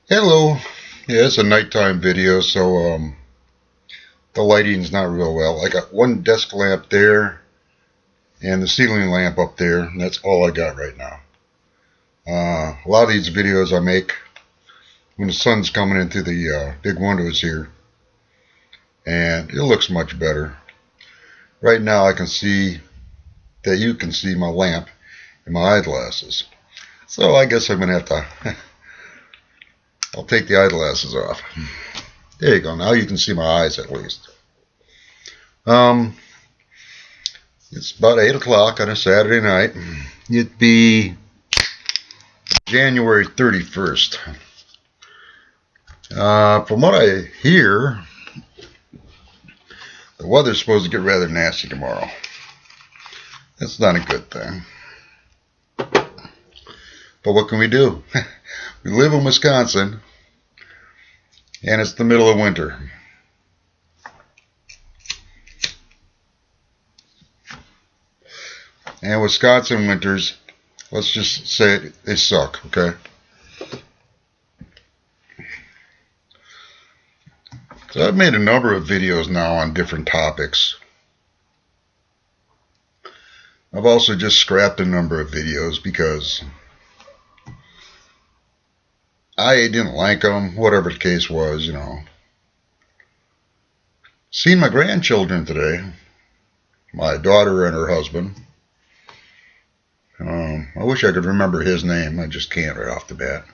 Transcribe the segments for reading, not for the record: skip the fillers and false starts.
Hello. Yeah, it's a nighttime video, so the lighting's not real well. I got one desk lamp there and the ceiling lamp up there, and that's all I got right now. A lot of these videos I make when the sun's coming in through the big windows here, and it looks much better. Right now I can see that you can see my lamp and my eyeglasses. So I guess I'm going to have to, I'll take the eyeglasses off. There you go. Now you can see my eyes at least. Um, It's about 8 o'clock on a Saturday night. It'd be January 31st. From what I hear, the weather's supposed to get rather nasty tomorrow. That's not a good thing. But what can we do? We live in Wisconsin, and it's the middle of winter. And Wisconsin winters, let's just say they suck, okay? So I've made a number of videos now on different topics. I've also just scrapped a number of videos because I didn't like them, whatever the case was, Seen my grandchildren today, my daughter and her husband. I wish I could remember his name. I just can't right off the bat.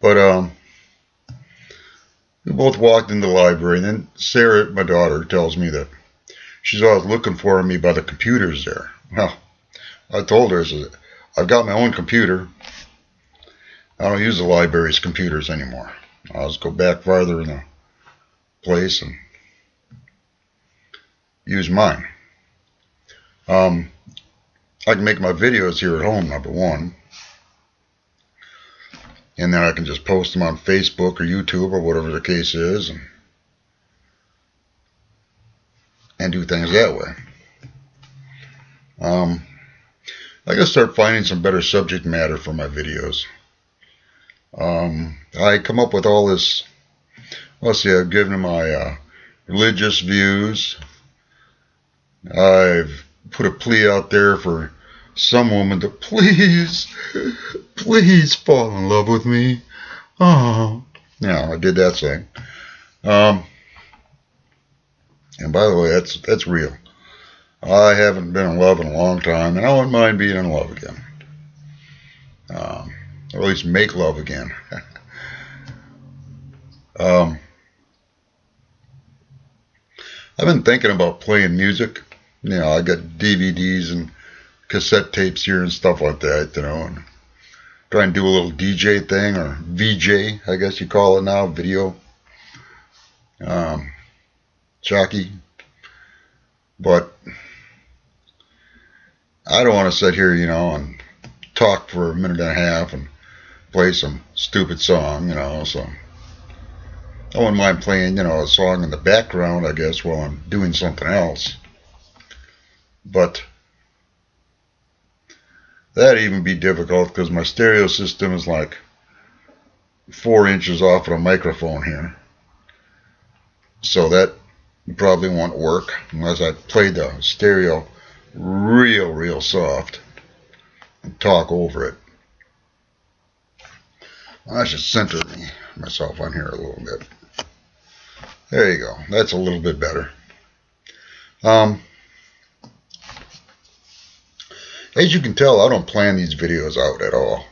But we both walked in the library, and then Sarah, my daughter, tells me that she's always looking for me by the computers there. Well, I told her, I said, I've got my own computer. I don't use the library's computers anymore. I'll just go back farther in the place and use mine. I can make my videos here at home, number one. And then I can just post them on Facebook or YouTube or whatever the case is and do things that way. I gotta start finding some better subject matter for my videos. I come up with all this. Let's see, I've given my religious views. I've put a plea out there for some woman to please fall in love with me. Oh, yeah, I did that thing. And by the way, that's real. I haven't been in love in a long time, and I wouldn't mind being in love again. Or at least make love again. I've been thinking about playing music. I got DVDs and cassette tapes here and stuff like that, and try and do a little DJ thing, or VJ, I guess you call it now, video jockey. But I don't want to sit here, and talk for a minute and a half and play some stupid song, so I wouldn't mind playing, a song in the background, I guess, while I'm doing something else. But that'd even be difficult because my stereo system is like 4 inches off of a microphone here. So that probably won't work unless I play the stereo real soft and talk over it. I should center myself on here a little bit. There you go. That's a little bit better. As you can tell, I don't plan these videos out at all.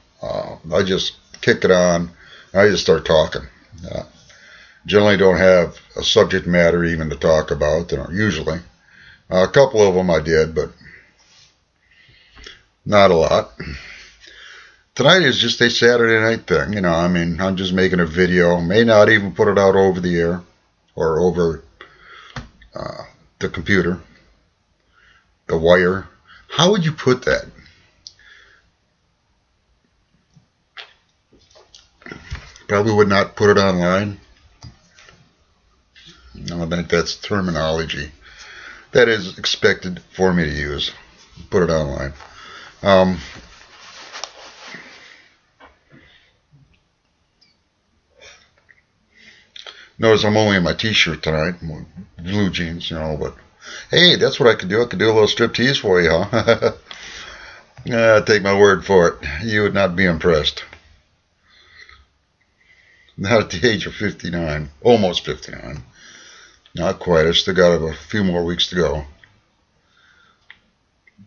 I just kick it on. I just start talking. Generally don't have a subject matter even to talk about, usually. A couple of them I did, but not a lot. Tonight is just a Saturday night thing, I'm just making a video. May not even put it out over the air or over the computer, the wire. How would you put that? Probably would not put it online. I think that's terminology that is expected for me to use. Put it online. Notice I'm only in my t-shirt tonight, blue jeans, but hey, that's what I could do. I could do a little striptease for you, huh? Take my word for it. You would not be impressed. Not at the age of 59. Almost 59. Not quite. I still got a few more weeks to go.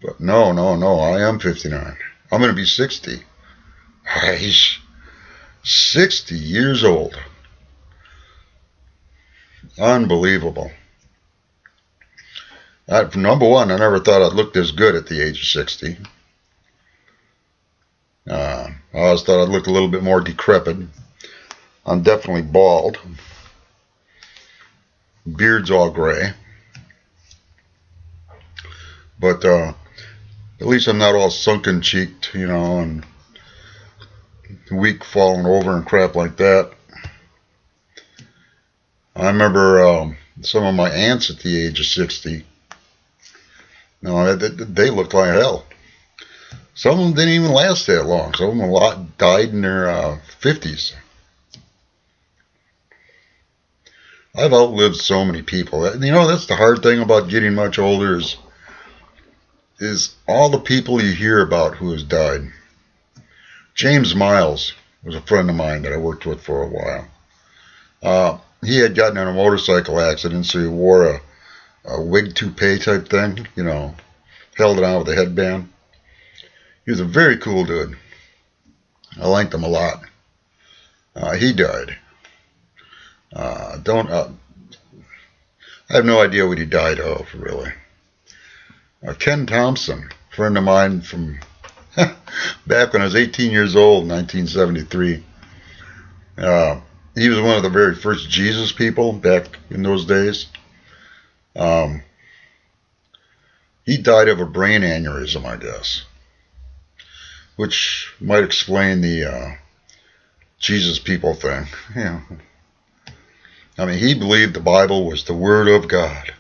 But no. I am 59. I'm going to be 60. He's 60 years old. Unbelievable. Number one, I never thought I'd look this good at the age of 60. I always thought I'd look a little bit more decrepit. I'm definitely bald. Beard's all gray. But at least I'm not all sunken cheeked, and weak, falling over and crap like that. I remember some of my aunts at the age of 60. No, they looked like hell. Some of them didn't even last that long. Some of them died in their 50s. I've outlived so many people. That's the hard thing about getting much older is all the people you hear about who has died. James Miles was a friend of mine that I worked with for a while. He had gotten in a motorcycle accident, so he wore a wig toupee type thing, held it on with a headband. He was a very cool dude. I liked him a lot. He died. I have no idea what he died of, really. Ken Thompson, a friend of mine from back when I was 18 years old, 1973. He was one of the very first Jesus people back in those days. He died of a brain aneurysm, I guess, which might explain the Jesus people thing. He believed the Bible was the Word of God.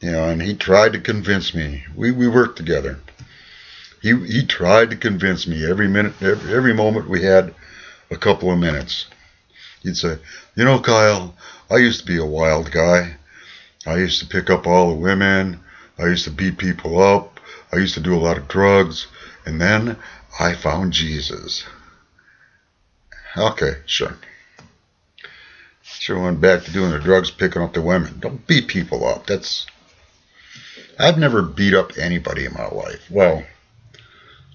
And he tried to convince me. We worked together. He tried to convince me every minute, every moment we had a couple of minutes. He'd say, Kyle, I used to be a wild guy. I used to pick up all the women. I used to beat people up. I used to do a lot of drugs. And then I found Jesus. Okay, sure. Sure went back to doing the drugs, picking up the women. Don't beat people up. I've never beat up anybody in my life. Well,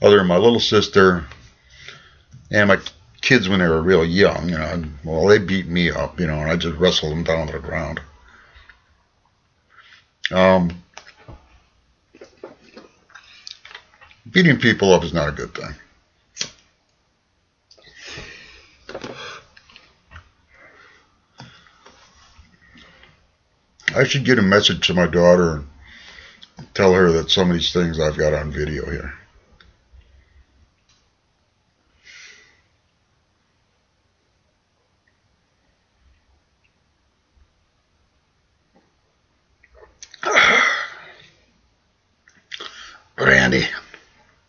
other than my little sister and my kids when they were real young, well, they beat me up, and I just wrestled them down to the ground. Beating people up is not a good thing. I should get a message to my daughter and tell her that some of these things I've got on video here. Randy.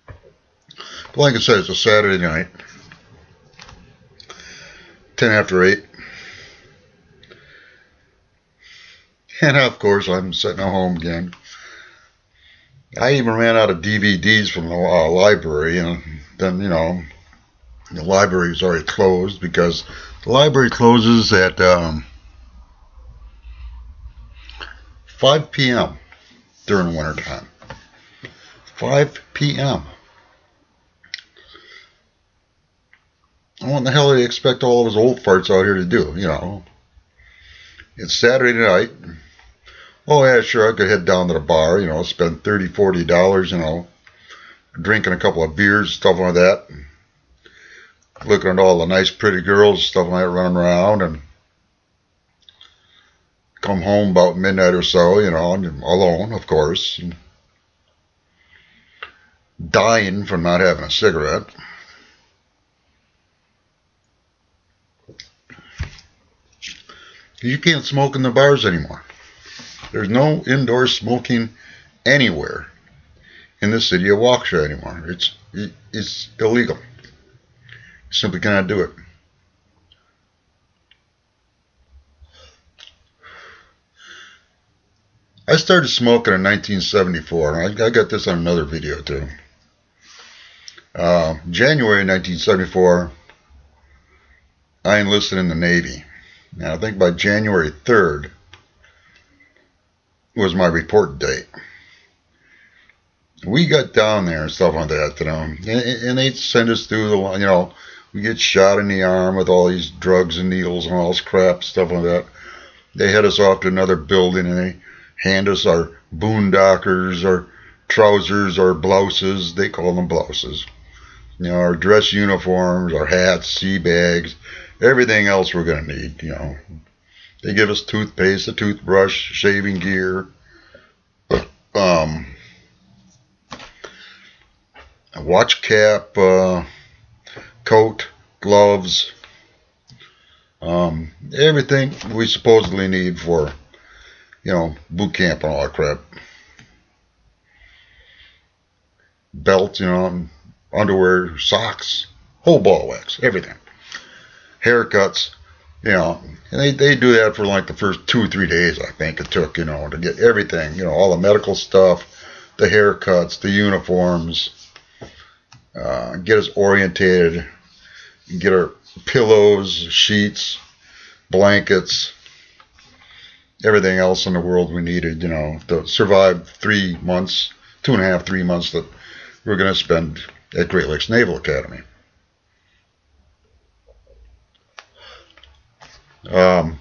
But like I said, it's a Saturday night. 10 after 8. And of course, I'm sitting at home again. I even ran out of DVDs from the library, and then, the library is already closed because the library closes at 5 p.m. during the winter time. 5 p.m. What the hell do they expect all those old farts out here to do, It's Saturday night. Oh, yeah, sure, I could head down to the bar, spend $30, $40, drinking a couple of beers, stuff like that. Looking at all the nice, pretty girls, stuff like that, running around, and come home about midnight or so, alone, of course, and dying from not having a cigarette. You can't smoke in the bars anymore. There's no indoor smoking anywhere in the city of Waukesha anymore. It's illegal. You simply cannot do it. started smoking in 1974. I got this on another video too. January 1974, I enlisted in the Navy. And I think by January 3rd was my report date. We got down there and stuff like that, you know, and they'd send us through the, you know, we get shot in the arm with all these drugs and needles and all this crap, stuff like that. They head us off to another building and they hand us our boondockers, our trousers, our blouses. They call them blouses. You know, our dress uniforms, our hats, sea bags, everything else we're going to need, you know. They give us toothpaste, a toothbrush, shaving gear, a watch cap, coat, gloves, everything we supposedly need for, you know, boot camp and all that crap. Belt, you know, underwear, socks, whole ball wax, everything. Haircuts, you know, and they do that for like the first 2 or 3 days, I think it took, you know, to get everything, you know, all the medical stuff, the haircuts, the uniforms, get us orientated, get our pillows, sheets, blankets, everything else in the world we needed, you know, to survive 3 months, 2.5, 3 months that we're going to spend at Great Lakes Naval Academy. I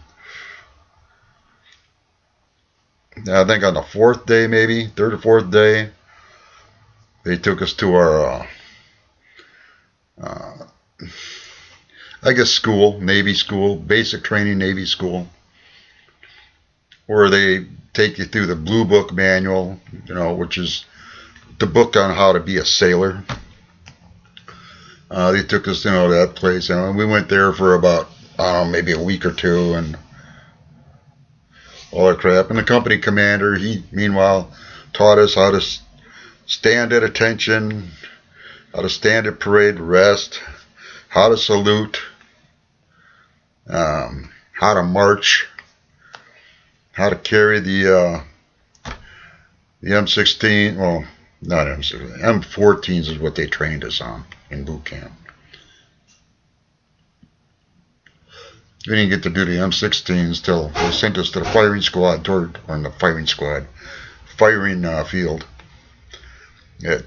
think on the 4th day, maybe 3rd or 4th day, they took us to our I guess school, Navy school, basic training Navy school, where they take you through the Blue Book manual, you know, which is the book on how to be a sailor. They took us, you know, to that place, you know, and we went there for about, I don't know, maybe a week or two, and all that crap. And the company commander, he meanwhile taught us how to stand at attention, how to stand at parade rest, how to salute, how to march, how to carry the M16, well, not M16, M14s is what they trained us on in boot camp. We didn't get to do the M16s till they sent us to the firing squad field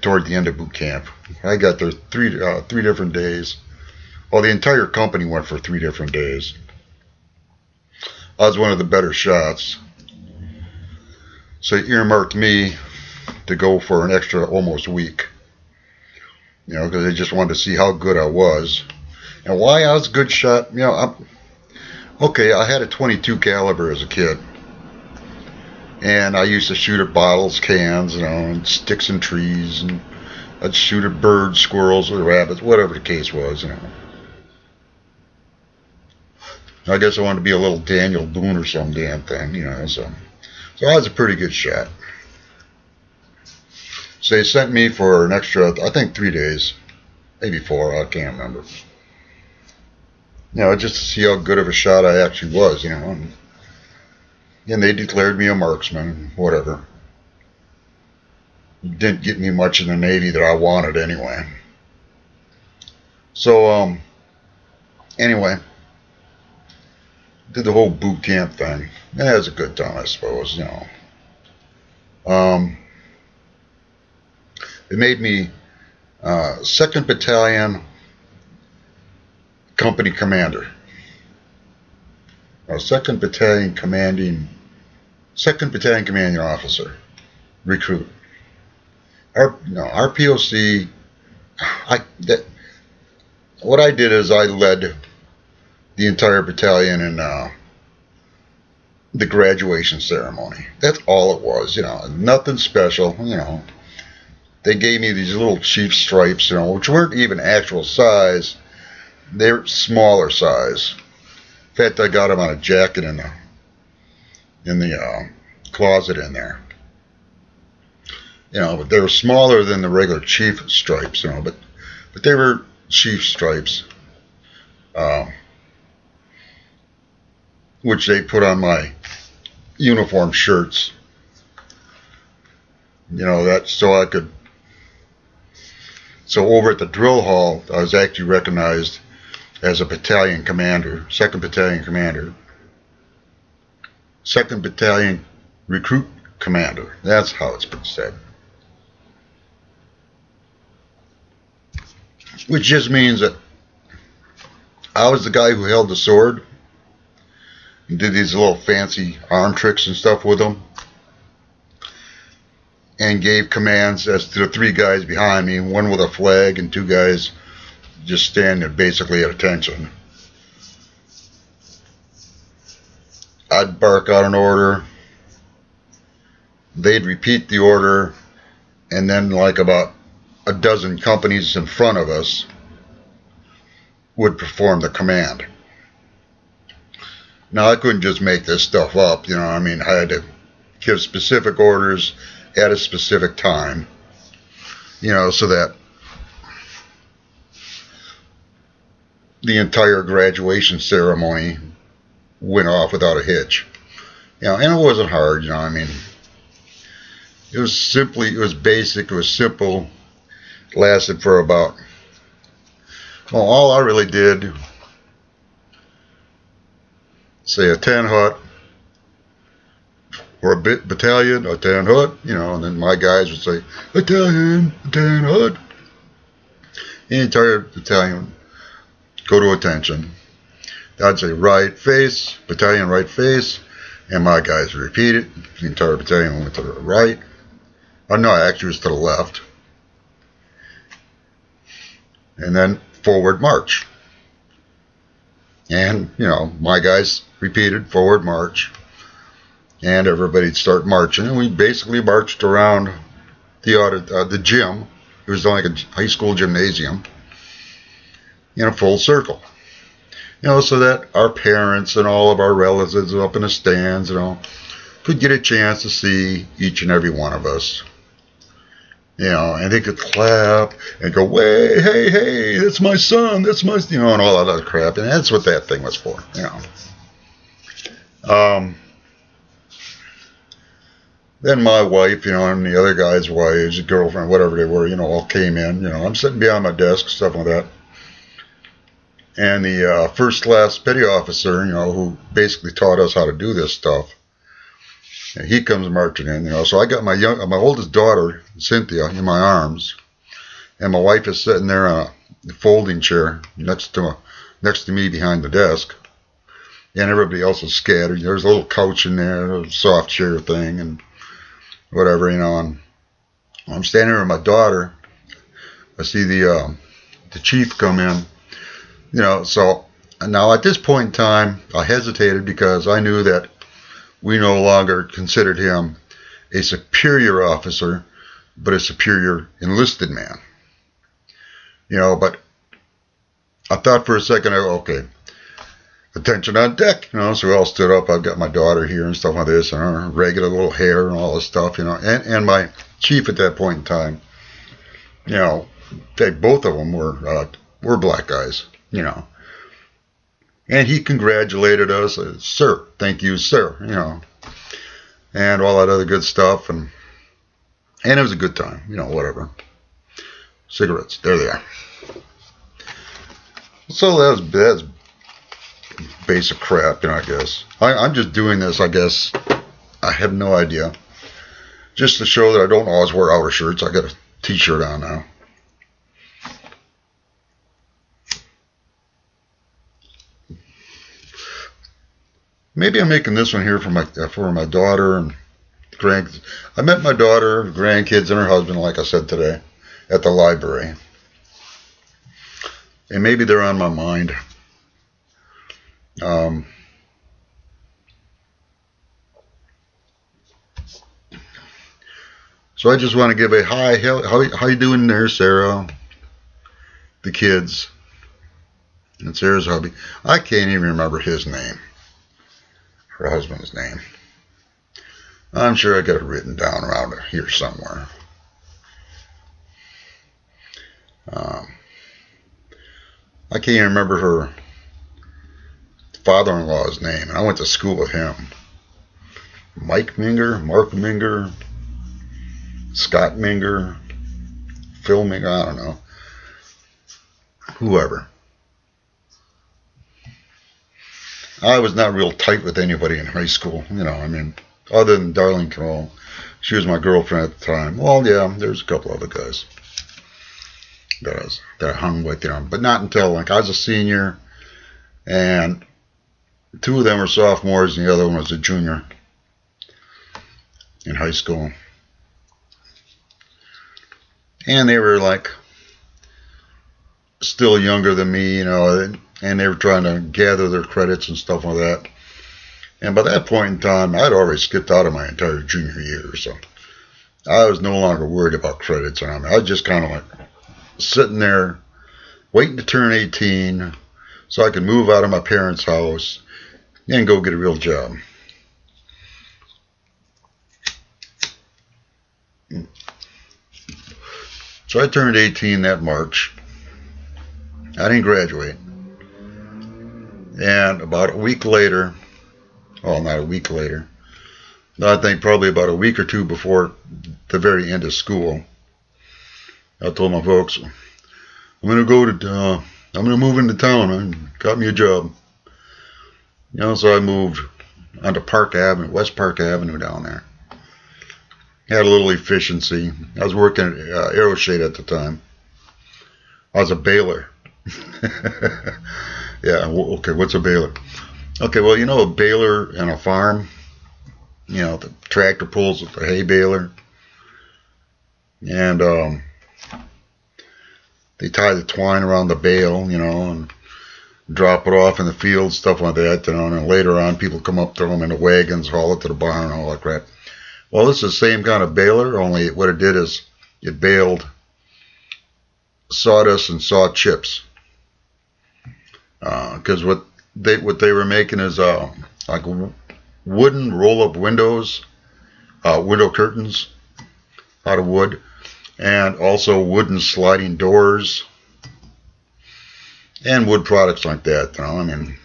toward the end of boot camp. I got there three different days. Well, the entire company went for 3 different days. I was one of the better shots, so they earmarked me to go for an extra almost week. You know, because they just wanted to see how good I was and why I was a good shot. You know, okay, I had a .22 caliber as a kid, and I used to shoot at bottles, cans, you know, and sticks and trees, and I'd shoot at birds, squirrels, or rabbits, whatever the case was, you know. I guess I wanted to be a little Daniel Boone or some damn thing, you know, so I was a pretty good shot. So they sent me for an extra, I think 3 days, maybe 4, I can't remember. You know, just to see how good of a shot I actually was, you know. And they declared me a marksman, whatever. Didn't get me much in the Navy that I wanted anyway. So, anyway, did the whole boot camp thing. Yeah, it was a good time, I suppose, you know. It made me 2nd Battalion Company Commander. 2nd Battalion Commanding Officer. Recruit. Our POC, what I did is I led the entire battalion in the graduation ceremony. That's all it was, you know, nothing special, you know. They gave me these little chief stripes, you know, which weren't even actual size. They were smaller size. In fact, I got them on a jacket in the closet in there. You know, but they were smaller than the regular chief stripes, you know, but they were chief stripes, which they put on my uniform shirts You know, that so I could. So over at the drill hall, I was actually recognized as a battalion commander, 2nd Battalion commander, 2nd Battalion recruit commander. That's how it's been said. Which just means that I was the guy who held the sword and did these little fancy arm tricks and stuff with them, and gave commands as to the 3 guys behind me, 1 with a flag and 2 guys just standing basically at attention. I'd bark out an order, they'd repeat the order, and then like about a dozen companies in front of us would perform the command. Now I couldn't just make this stuff up, you know, I mean, I had to give specific orders at a specific time, you know, so that the entire graduation ceremony went off without a hitch. You know, and it wasn't hard, you know, I mean, it was basic, it was simple, it lasted for about, well, all I really did, say a 10 hut, or a battalion, a 10 hut, you know, and then my guys would say, battalion, a 10 hut. The entire battalion go to attention. I'd say right face, battalion right face, and my guys would repeat it. The entire battalion went to the right. Oh no, actually it was to the left. And then forward march. And, you know, my guys repeated forward march. And everybody'd start marching, and we basically marched around the gym. It was like a high school gymnasium in a full circle, you know, so that our parents and all of our relatives up in the stands, you know, could get a chance to see each and every one of us, you know, and they could clap and go, "Way, hey, hey, that's my son, that's my," you know, and all that other crap, and that's what that thing was for, you know. Then my wife, you know, and the other guy's wives, girlfriend, whatever they were, you know, all came in. You know, I'm sitting behind my desk, stuff like that. And the first class petty officer, you know, who basically taught us how to do this stuff, and he comes marching in, you know. So I got my oldest daughter, Cynthia, in my arms, and my wife is sitting there on a folding chair next to me behind the desk. And everybody else is scattered. There's a little couch in there, a soft chair thing, and whatever, you know, and I'm standing there with my daughter. I see the chief come in, you know, so now at this point in time, I hesitated because I knew that we no longer considered him a superior officer, but a superior enlisted man, you know, but I thought for a second, okay, attention on deck, you know, so we all stood up. I've got my daughter here and stuff like this, and her regular little hair and all this stuff, you know, and my chief at that point in time, you know, both of them were black guys, you know, and he congratulated us, sir, thank you, sir, you know, and all that other good stuff, and it was a good time, you know, whatever. Cigarettes, there they are. So that's basic crap, you know, I guess. I'm just doing this, I guess. I have no idea. Just to show that I don't always wear outer shirts. I got a t-shirt on now. Maybe I'm making this one here for my daughter and grandkids. I met my daughter, grandkids, and her husband, like I said today, at the library. And maybe they're on my mind. So I just want to give a hi. How you doing there, Sarah? The kids. And Sarah's hubby. I can't even remember his name. Her husband's name. I'm sure I got it written down around here somewhere. I can't even remember her father-in-law's name, and I went to school with him. Mark Minger. Scott Minger, Phil Minger, I don't know. Whoever. I was not real tight with anybody in high school, you know, I mean, other than Darlene Knoll. She was my girlfriend at the time. Well, yeah, there's a couple other guys that I hung with, you know, but not until, like, I was a senior, and two of them were sophomores, and the other one was a junior in high school. And they were, like, still younger than me, you know, and they were trying to gather their credits and stuff like that. And by that point in time, I'd already skipped out of my entire junior year, so I was no longer worried about credits. I mean, I was just kind of like sitting there waiting to turn 18 so I could move out of my parents' house and go get a real job. So I turned 18 that March. I didn't graduate. And about a week later, well, not a week later, I think probably about a week or two before the very end of school, I told my folks, I'm going to move into town. I got me a job. You know, so I moved onto Park Avenue, West Park Avenue down there. Had a little efficiency. I was working at Aeroshade at the time. I was a baler. Yeah, okay, what's a baler? Okay, well, you know a baler in a farm? You know, the tractor pulls with the hay baler. And they tie the twine around the bale, you know, and drop it off in the field, stuff like that, you know, and then later on people come up to them in the wagons, haul it to the barn and all that crap. Well, this is the same kind of baler, only what it did is it baled sawdust and saw chips. Because what they were making is like wooden roll-up windows, window curtains out of wood, and also wooden sliding doors and wood products like that. You know, I mean,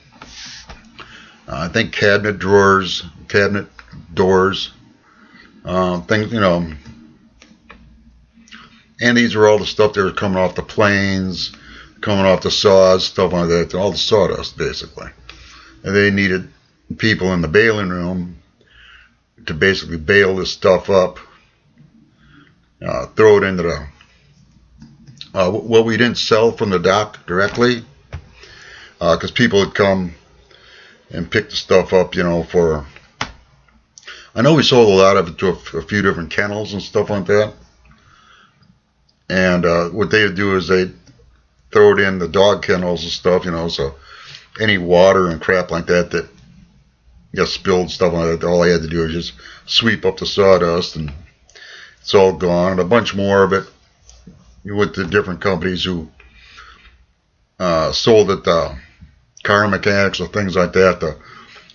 I think cabinet drawers, cabinet doors, things, you know. And these are all the stuff that was coming off the planes, coming off the saws, stuff like that, all the sawdust, basically. And they needed people in the baling room to basically bale this stuff up, throw it into the, well, we didn't sell from the dock directly, because people would come and pick the stuff up, you know, for, I know we sold a lot of it to a few different kennels and stuff like that. And what they would do is they'd throw it in the dog kennels and stuff, you know, so any water and crap like that that got spilled, stuff like that, all I had to do was just sweep up the sawdust and it's all gone. And a bunch more of it with the different companies who sold it to car mechanics or things like that to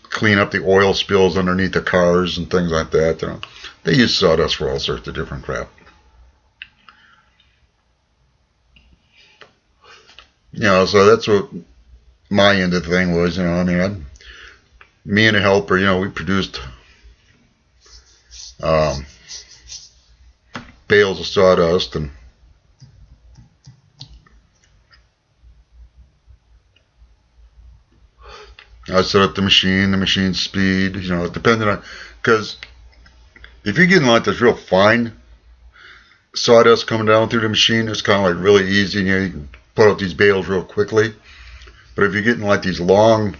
clean up the oil spills underneath the cars and things like that. You know, they use sawdust for all sorts of different crap. You know, so that's what my end of the thing was, you know, I mean, me and a helper, you know, we produced bales of sawdust, and I set up the machine speed, you know, depending on, because if you're getting like this real fine sawdust coming down through the machine, it's kind of like really easy, you know, you can put out these bales real quickly. But if you're getting like these long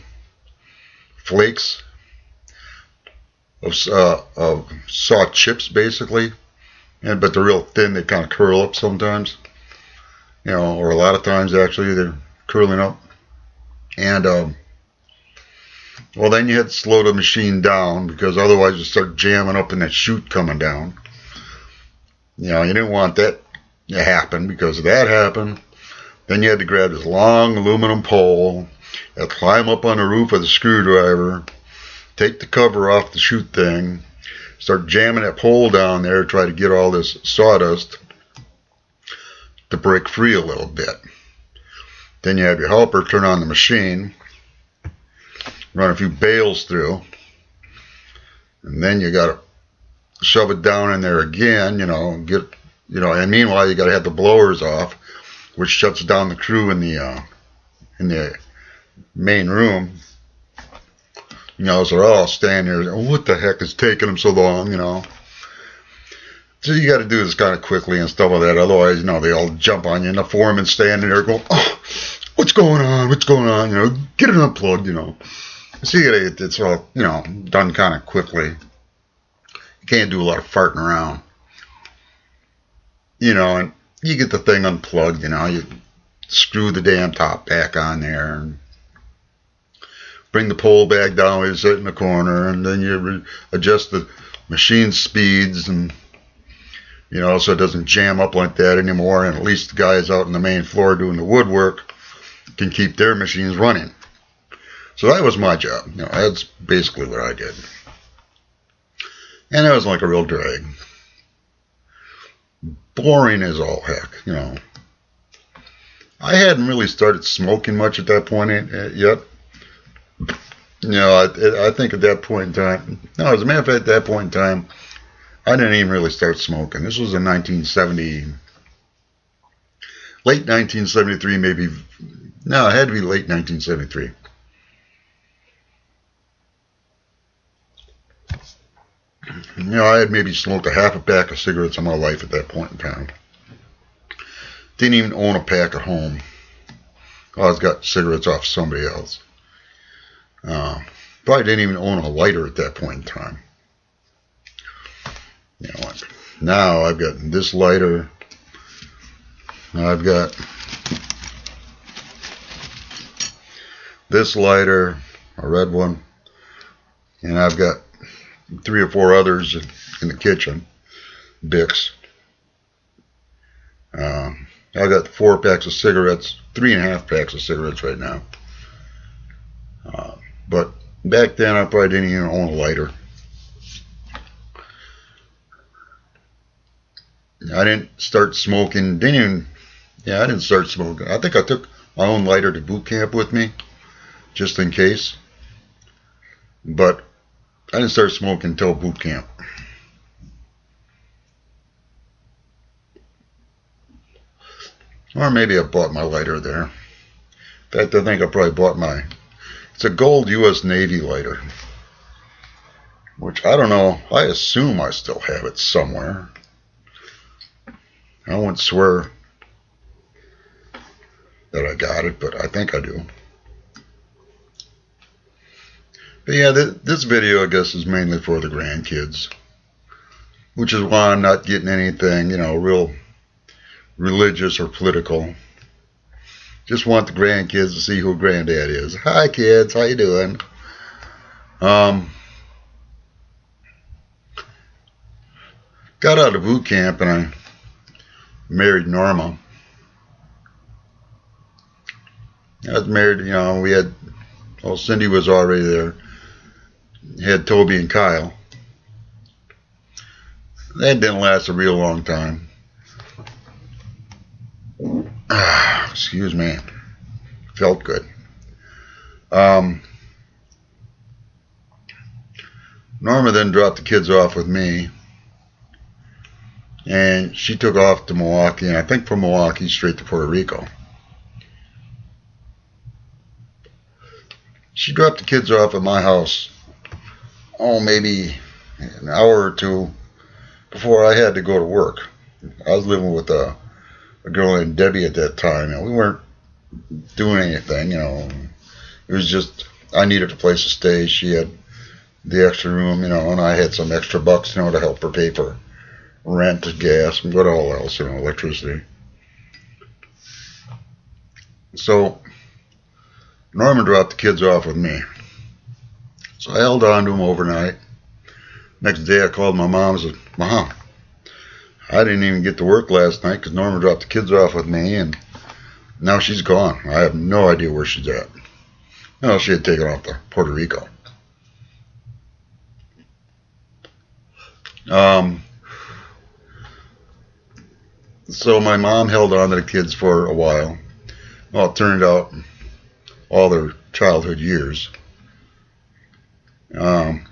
flakes of saw chips, basically, but they're real thin, they kind of curl up sometimes, you know, or a lot of times actually they're curling up. And well, then you had to slow the machine down, because otherwise you start jamming up in that chute coming down. You know, you didn't want that to happen, because if that happened, then you had to grab this long aluminum pole and climb up on the roof with a screwdriver, take the cover off the chute thing, start jamming that pole down there, try to get all this sawdust to break free a little bit. Then you have your helper turn on the machine, run a few bales through, and then you got to shove it down in there again, and meanwhile you got to have the blowers off, which shuts down the crew in the main room. So they're all standing there, oh, what the heck is taking them so long, So you got to do this kind of quickly and stuff like that. Otherwise, they all jump on you, and the foreman's standing there going, oh, what's going on? What's going on? Get it unplugged, So it's all, done kind of quickly. You can't do a lot of farting around. And you get the thing unplugged, you screw the damn top back on there and bring the pole back down where you sit in the corner, and then you adjust the machine speeds, and so it doesn't jam up like that anymore, and at least the guys out on the main floor doing the woodwork can keep their machines running. So that was my job. That's basically what I did. And it was like a real drag. Boring as all heck, I hadn't really started smoking much at that point yet. I think at that point in time, no, as a matter of fact, at that point in time, I didn't even really start smoking. This was in late 1973, maybe. No, it had to be late 1973. I had maybe smoked a half a pack of cigarettes in my life at that point in time. Didn't even own a pack at home. I always got cigarettes off somebody else. Probably didn't even own a lighter at that point in time. Now I've got this lighter. I've got this lighter, a red one, and I've got 3 or 4 others in the kitchen, Bics. I got 4 packs of cigarettes, 3.5 packs of cigarettes right now. But back then I probably didn't even own a lighter. I didn't start smoking, I didn't start smoking. I think I took my own lighter to boot camp with me, just in case. But I didn't start smoking until boot camp. Or maybe I bought my lighter there. In fact, I think I probably bought it's a gold U.S. Navy lighter. Which, I don't know, I assume I still have it somewhere. I won't swear that I got it, but I think I do. But yeah, this video, I guess, is mainly for the grandkids. Which is why I'm not getting anything, real religious or political. Just want the grandkids to see who Granddad is. Hi, kids. How you doing? Got out of boot camp and I married Norma. I was married, we had, Cindy was already there. Had Toby and Kyle. That didn't last a real long time. Excuse me. Felt good. Norma then dropped the kids off with me. And she took off to Milwaukee, and I think from Milwaukee straight to Puerto Rico. She dropped the kids off at my house, maybe an hour or 2 before I had to go to work. I was living with a girl named Debbie at that time, and we weren't doing anything, It was just, I needed a place to stay. She had the extra room, and I had some extra bucks, to help her pay for rent, gas, and what all else, electricity. So Norman dropped the kids off with me. So I held on to them overnight. Next day I called my mom and said, Mom, I didn't even get to work last night because Norma dropped the kids off with me, and now she's gone. I have no idea where she's at. She had taken off to Puerto Rico. So my mom held on to the kids for a while. Well, it turned out all their childhood years.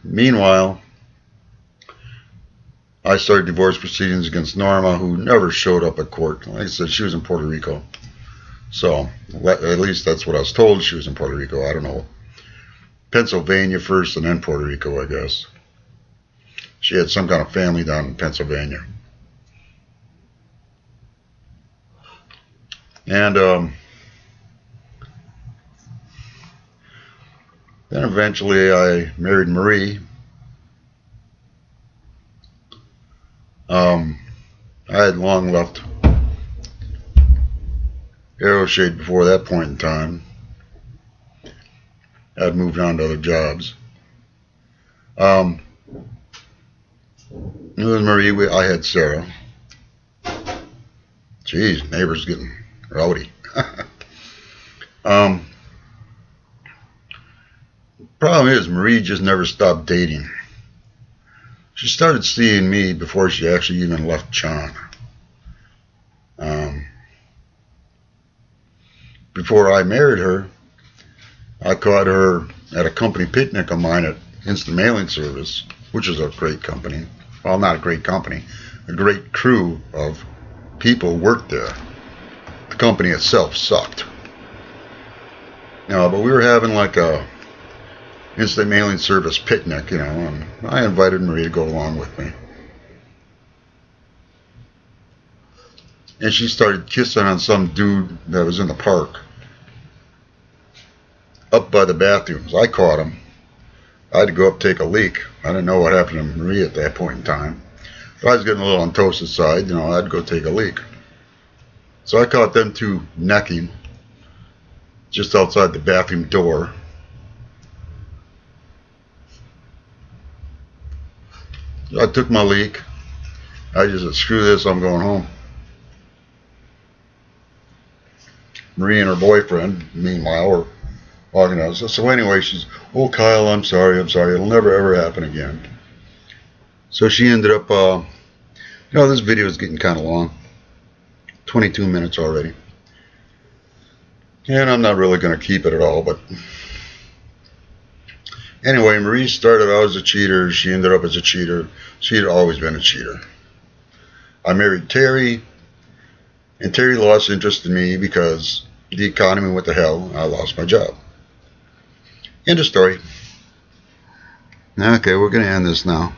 Meanwhile, I started divorce proceedings against Norma, who never showed up at court. Like I said, she was in Puerto Rico. So, at least that's what I was told. She was in Puerto Rico. I don't know. Pennsylvania first and then Puerto Rico, I guess. She had some kind of family down in Pennsylvania. And then eventually I married Marie. I had long left Aeroshade before that point in time. I'd moved on to other jobs. It was Marie. I had Sarah. Jeez, neighbors getting rowdy. Problem is, Marie just never stopped dating. She started seeing me before she actually even left John. Before I married her, I caught her at a company picnic of mine at Instant Mailing Service, which is a great company. Well, not a great company. A great crew of people worked there. The company itself sucked. But we were having like a Instant Mailing Service picnic, and I invited Marie to go along with me. And she started kissing on some dude that was in the park up by the bathrooms. I caught him. I had to go up take a leak. I didn't know what happened to Marie at that point in time. But I was getting a little on Toast's side, I had to go take a leak. So I caught them two necking just outside the bathroom door. I took my leak. I just said, screw this, I'm going home. Marie and her boyfriend, meanwhile, were walking out. So anyway, she's, oh, Kyle, I'm sorry, it'll never ever happen again. So she ended up, this video is getting kind of long. 22 minutes already. And I'm not really going to keep it at all, but anyway, Marie started out as a cheater. She ended up as a cheater. She had always been a cheater. I married Terry, and Terry lost interest in me because the economy went to hell. I lost my job. End of story. Okay, we're going to end this now.